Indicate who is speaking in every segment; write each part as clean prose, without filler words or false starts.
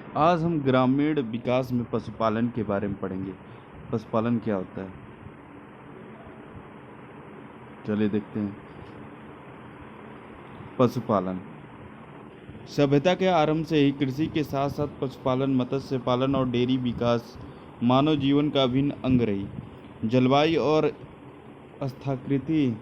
Speaker 1: आज हम ग्रामीण विकास में पशुपालन के बारे में पढ़ेंगे। पशुपालन क्या होता है, चलिए देखते हैं। पशुपालन सभ्यता के आरंभ से ही कृषि के साथ साथ पशुपालन, मत्स्य पालन और डेयरी विकास मानव जीवन का अभिन्न अंग रही। जलवायु और स्थाकृति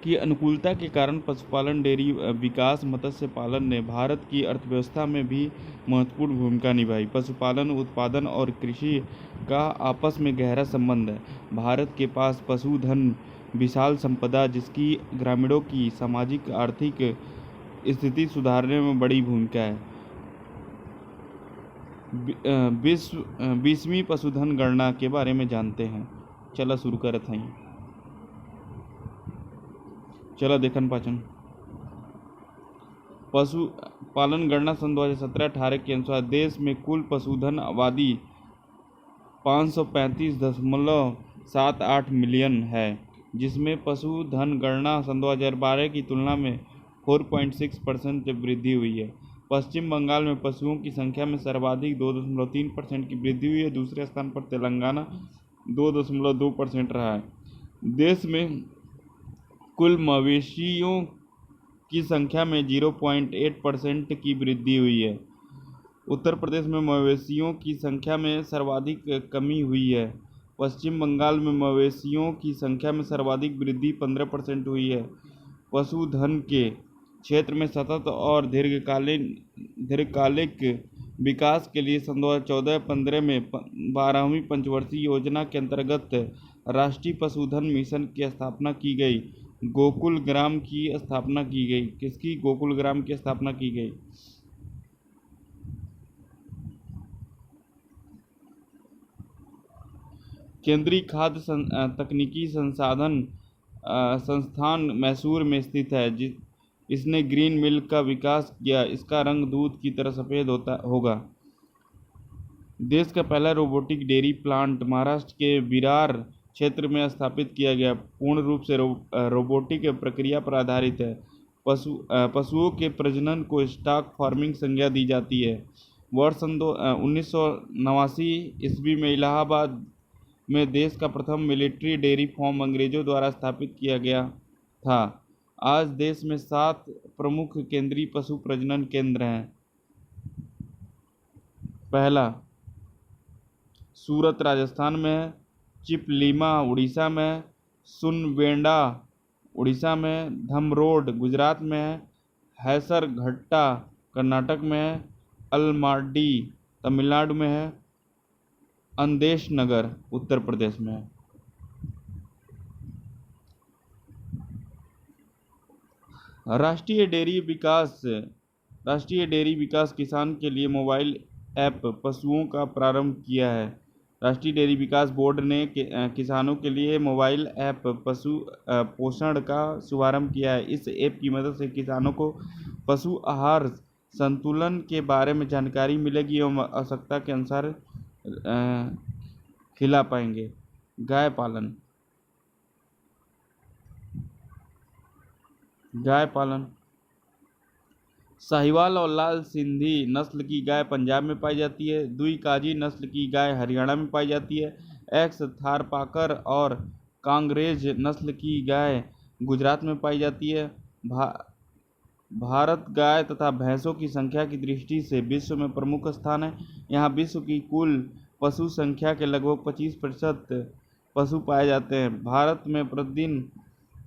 Speaker 1: की अनुकूलता के कारण पशुपालन, डेयरी विकास, मत्स्य पालन ने भारत की अर्थव्यवस्था में भी महत्वपूर्ण भूमिका निभाई। पशुपालन, उत्पादन और कृषि का आपस में गहरा संबंध है। भारत के पास पशुधन विशाल संपदा, जिसकी ग्रामीणों की सामाजिक आर्थिक स्थिति सुधारने में बड़ी भूमिका है। विश्व 20वीं पशुधन गणना के बारे में जानते हैं। चला शुरू करत हई। चला देखन पाचन। पशुपालन गणना सन 2017-18 के अनुसार देश में कुल पशुधन आबादी 535.78 मिलियन है, जिसमें पशुधन गणना सन 2012 की तुलना में 4.6% वृद्धि हुई है। पश्चिम बंगाल में पशुओं की संख्या में सर्वाधिक 2.3% की वृद्धि हुई है। दूसरे स्थान पर तेलंगाना 2.2% रहा है। देश में कुल मवेशियों की संख्या में 0.8% की वृद्धि हुई है। उत्तर प्रदेश में मवेशियों की संख्या में सर्वाधिक कमी हुई है। पश्चिम बंगाल में मवेशियों की संख्या में सर्वाधिक वृद्धि 15% हुई है। पशुधन के क्षेत्र में सतत और दीर्घकालिक विकास के लिए सन 2014-15 में 12वीं पंचवर्षीय योजना के अंतर्गत राष्ट्रीय पशुधन मिशन की स्थापना की गई। गोकुल ग्राम की स्थापना की गई। किसकी? गोकुल ग्राम की स्थापना की गई। केंद्रीय खाद्य तकनीकी संसाधन संस्थान मैसूर में स्थित है। इसने ग्रीन मिल्क का विकास किया। इसका रंग दूध की तरह सफ़ेद होगा। देश का पहला रोबोटिक डेयरी प्लांट महाराष्ट्र के विरार क्षेत्र में स्थापित किया गया। पूर्ण रूप से रोबोटिक प्रक्रिया पर आधारित है। पशुओं के प्रजनन को स्टॉक फार्मिंग संज्ञा दी जाती है। वर्ष सन 1989 ईस्वी में इलाहाबाद में देश का प्रथम मिलिट्री डेयरी फार्म अंग्रेजों द्वारा स्थापित किया गया था। आज देश में 7 प्रमुख केंद्रीय पशु प्रजनन केंद्र हैं। पहला सूरत राजस्थान में है, चिपलीमा उड़ीसा में है, सुनबेंडा उड़ीसा में, धमरोड गुजरात में है, हैसरघट्टा कर्नाटक में है, अलमाडी तमिलनाडु में है, अंदेश नगर उत्तर प्रदेश में है। राष्ट्रीय डेयरी विकास किसान के लिए मोबाइल ऐप पशुओं का प्रारंभ किया है। राष्ट्रीय डेयरी विकास बोर्ड ने किसानों के लिए मोबाइल ऐप पशु पोषण का शुभारंभ किया है। इस ऐप की मदद से किसानों को पशु आहार संतुलन के बारे में जानकारी मिलेगी एवं आवश्यकता के अनुसार खिला पाएंगे। गाय पालन साहिवाल और लाल सिंधी नस्ल की गाय पंजाब में पाई जाती है। दुई काजी नस्ल की गाय हरियाणा में पाई जाती है। एक्स थारपाकर और कांग्रेज नस्ल की गाय गुजरात में पाई जाती है। भारत गाय तथा भैंसों की संख्या की दृष्टि से विश्व में प्रमुख स्थान है। यहाँ विश्व की कुल पशु संख्या के लगभग 25% पशु पाए जाते हैं। भारत में प्रतिदिन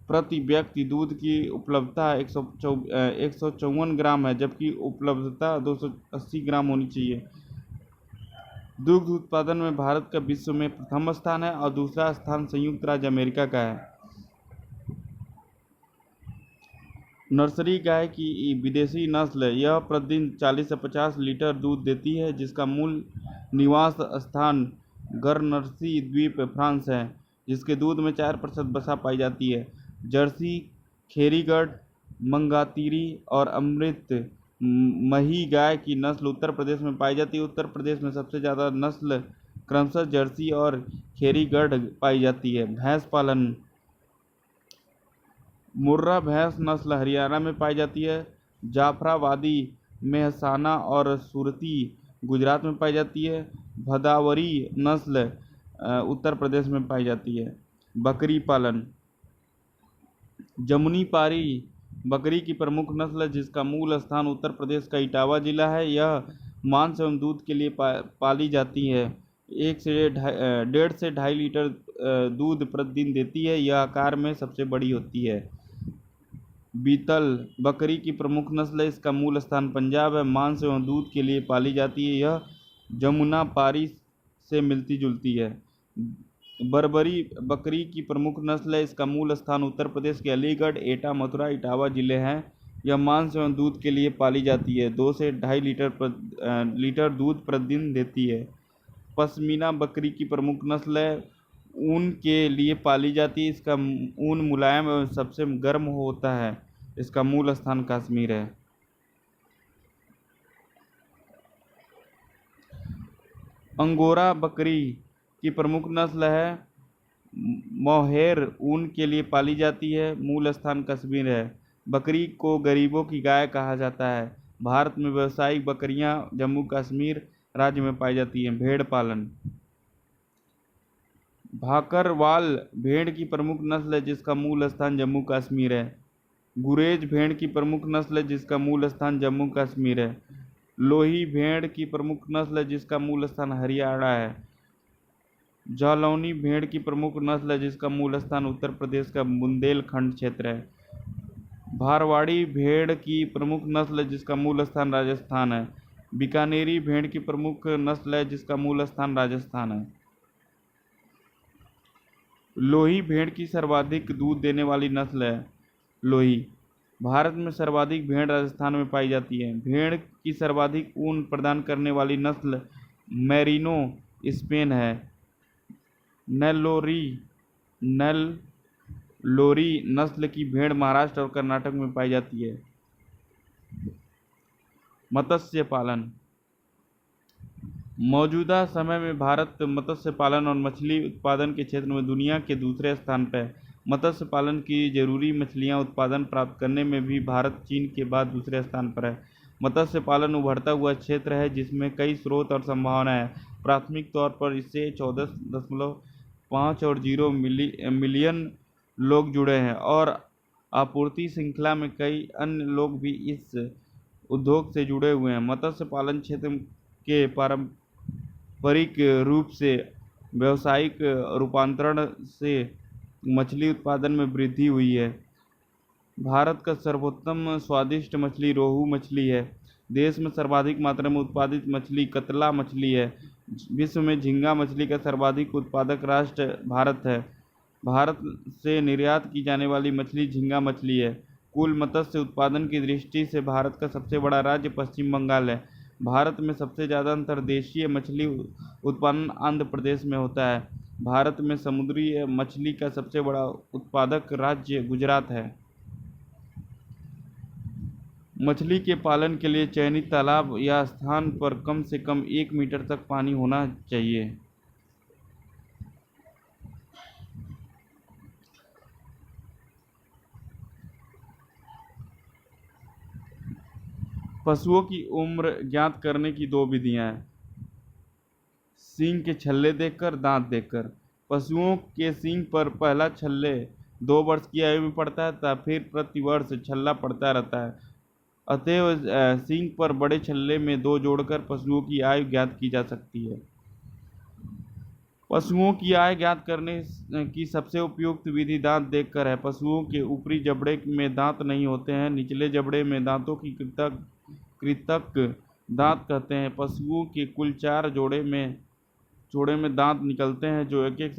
Speaker 1: प्रति व्यक्ति दूध की उपलब्धता 154 ग्राम है, जबकि उपलब्धता 280 ग्राम होनी चाहिए। दुग्ध उत्पादन में भारत का विश्व में प्रथम स्थान है और दूसरा स्थान संयुक्त राज्य अमेरिका का है। नर्सरी गाय की विदेशी नस्ल यह प्रतिदिन 40 से 50 लीटर दूध देती है, जिसका मूल निवास स्थान गरनर्सी द्वीप फ्रांस है, जिसके दूध में 4% वसा पाई जाती है। जर्सी, खेरीगढ़, मंगातीरी और अमृत मही गाय की नस्ल उत्तर प्रदेश में पाई जाती है। उत्तर प्रदेश में सबसे ज़्यादा नस्ल क्रमशः जर्सी और खेरीगढ़ पाई जाती है। भैंस पालन मुर्रा भैंस नस्ल हरियाणा में पाई जाती है। जाफराबादी मेहसाना और सुरती गुजरात में पाई जाती है। भदावरी नस्ल उत्तर प्रदेश में पाई जाती है। बकरी पालन। जमुनी पारी बकरी की प्रमुख नस्ल है जिसका मूल स्थान उत्तर प्रदेश का इटावा जिला है। यह मांस एवं दूध के लिए पाली जाती है। 1.5 से 2.5 लीटर दूध प्रतिदिन देती है। यह आकार में सबसे बड़ी होती है। बीतल बकरी की प्रमुख नस्ल है। इसका मूल स्थान पंजाब है। मांस एवं दूध के लिए पाली जाती है। यह जमुना पारी से मिलती जुलती है। बर्बरी बकरी की प्रमुख नस्ल है। इसका मूल स्थान उत्तर प्रदेश के अलीगढ़, एटा, मथुरा, इटावा जिले हैं। यह मांस एवं दूध के लिए पाली जाती है। 2 से 2.5 लीटर दूध प्रतिदिन देती है। पश्मीना बकरी की प्रमुख नस्ल है। ऊन के लिए पाली जाती है। इसका ऊन मुलायम एवं सबसे गर्म होता है। इसका मूल स्थान कश्मीर है। अंगोरा बकरी की प्रमुख नस्ल है। मोहेर ऊन के लिए पाली जाती है। मूल स्थान कश्मीर है। बकरी को गरीबों की गाय कहा जाता है। भारत में व्यावसायिक बकरियां जम्मू कश्मीर राज्य में पाई जाती हैं। भेड़ पालन। भाकरवाल भेड़ की प्रमुख नस्ल है जिसका मूल स्थान जम्मू कश्मीर है। गुरेज भेड़ की प्रमुख नस्ल है जिसका मूल स्थान जम्मू कश्मीर है। लोही भेड़ की प्रमुख नस्ल है जिसका मूल स्थान हरियाणा है। जालौनी भेड़ की प्रमुख नस्ल है जिसका मूल स्थान उत्तर प्रदेश का बुंदेलखंड क्षेत्र है। भारवाड़ी भेड़ की प्रमुख नस्ल है जिसका मूल स्थान राजस्थान है। बीकानेरी भेड़ की प्रमुख नस्ल है जिसका मूल स्थान राजस्थान है। लोही भेड़ की सर्वाधिक दूध देने वाली नस्ल है। लोही। भारत में सर्वाधिक भेड़ राजस्थान में पाई जाती है। भेड़ की सर्वाधिक ऊन प्रदान करने वाली नस्ल मैरिनो स्पेन है। नेल्लोरी नस्ल की भेड़ महाराष्ट्र और कर्नाटक में पाई जाती है। मत्स्य पालन। मौजूदा समय में भारत मत्स्य पालन और मछली उत्पादन के क्षेत्र में दुनिया के दूसरे स्थान पर है। मत्स्य पालन की जरूरी मछलियां उत्पादन प्राप्त करने में भी भारत चीन के बाद दूसरे स्थान पर है। मत्स्य पालन उभरता हुआ क्षेत्र है जिसमें कई स्रोत और संभावनाएं हैं। प्राथमिक तौर पर इससे 14.5 और 0 मिलियन लोग जुड़े हैं और आपूर्ति श्रृंखला में कई अन्य लोग भी इस उद्योग से जुड़े हुए हैं। मत्स्य पालन क्षेत्र के पारंपरिक रूप से व्यावसायिक रूपांतरण से मछली उत्पादन में वृद्धि हुई है। भारत का सर्वोत्तम स्वादिष्ट मछली रोहू मछली है। देश में सर्वाधिक मात्रा में उत्पादित मछली कतला मछली है। विश्व में झींगा मछली का सर्वाधिक उत्पादक राष्ट्र भारत है। भारत से निर्यात की जाने वाली मछली झींगा मछली है। कुल मत्स्य उत्पादन की दृष्टि से भारत का सबसे बड़ा राज्य पश्चिम बंगाल है। भारत में सबसे ज़्यादा अंतर्देशीय मछली उत्पादन आंध्र प्रदेश में होता है। भारत में समुद्री मछली का सबसे बड़ा उत्पादक राज्य गुजरात है। मछली के पालन के लिए चयनित तालाब या स्थान पर कम से कम 1 मीटर तक पानी होना चाहिए। पशुओं की उम्र ज्ञात करने की 2 विधियां हैं। सींग के छल्ले देखकर, दांत देखकर। पशुओं के सींग पर पहला छल्ले 2 वर्ष की आयु में पड़ता है, फिर प्रति वर्ष छल्ला पड़ता रहता है। अतएव सींग पर बड़े छल्ले में 2 जोड़कर पशुओं की आयु ज्ञात की जा सकती है। पशुओं की आयु ज्ञात करने की सबसे उपयुक्त विधि दांत देखकर है। पशुओं के ऊपरी जबड़े में दांत नहीं होते हैं। निचले जबड़े में दांतों की कृतक दांत कहते हैं। पशुओं के कुल 4 जोड़े में दांत निकलते हैं जो एक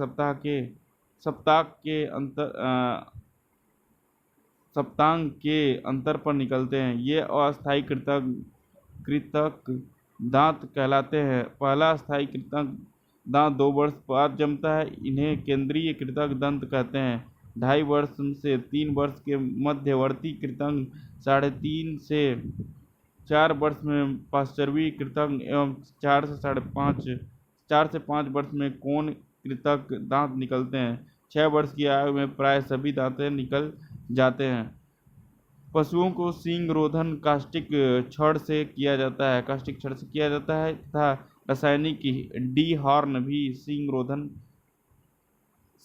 Speaker 1: सप्तांग के अंतर पर निकलते हैं। ये अस्थायी कृतक दांत कहलाते हैं। पहला अस्थायी कृतक दांत 2 वर्ष बाद जमता है। इन्हें केंद्रीय कृतक दंत कहते हैं। 2.5 वर्ष से 3 वर्ष के मध्यवर्ती कृतक, 3.5 से 4 वर्ष में पार्श्वी कृतक एवं 4 से 5 वर्ष में कोण कृतक दांत निकलते हैं। 6 वर्ष की आयु में प्राय सभी दांतें निकल जाते हैं। पशुओं को सींग रोधन कास्टिक छड़ से किया जाता है तथा रासायनिक डी हॉर्न भी सींग रोधन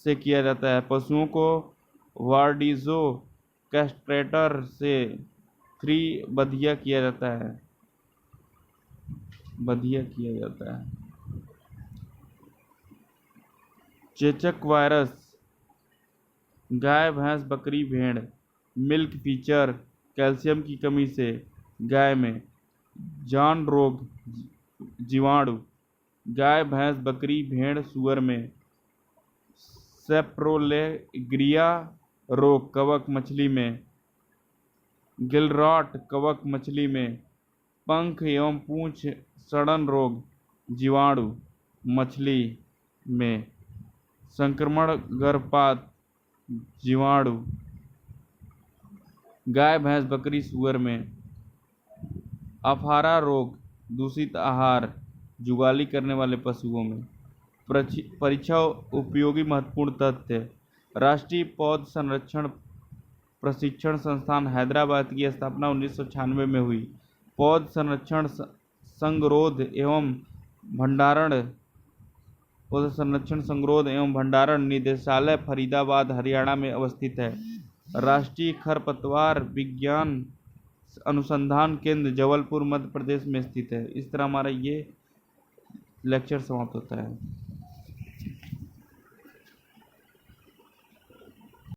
Speaker 1: से किया जाता है। पशुओं को वार्डिजो कैस्ट्रेटर से 3 बधिया किया जाता है। चेचक वायरस गाय, भैंस, बकरी, भेड़। मिल्क फीचर कैल्शियम की कमी से गाय में। जान रोग जीवाणु गाय, भैंस, बकरी, भेड़, सूअर में। सेप्रोलेग्रिया रोग कवक मछली में। गिलरॉट कवक मछली में। पंख एवं पूंछ सड़न रोग जीवाणु मछली में। संक्रमण गर्भपात जीवाणु गाय, भैंस, बकरी, सूअर में। अफारा रोग दूषित आहार जुगाली करने वाले पशुओं में। परीक्षा उपयोगी महत्वपूर्ण तथ्य। राष्ट्रीय पौध संरक्षण प्रशिक्षण संस्थान हैदराबाद की स्थापना 1996 में हुई। पौध संरक्षण संगरोध एवं भंडारण निदेशालय फरीदाबाद हरियाणा में अवस्थित है। राष्ट्रीय खरपतवार विज्ञान अनुसंधान केंद्र जबलपुर मध्य प्रदेश में स्थित है। इस तरह हमारा ये लेक्चर समाप्त होता है।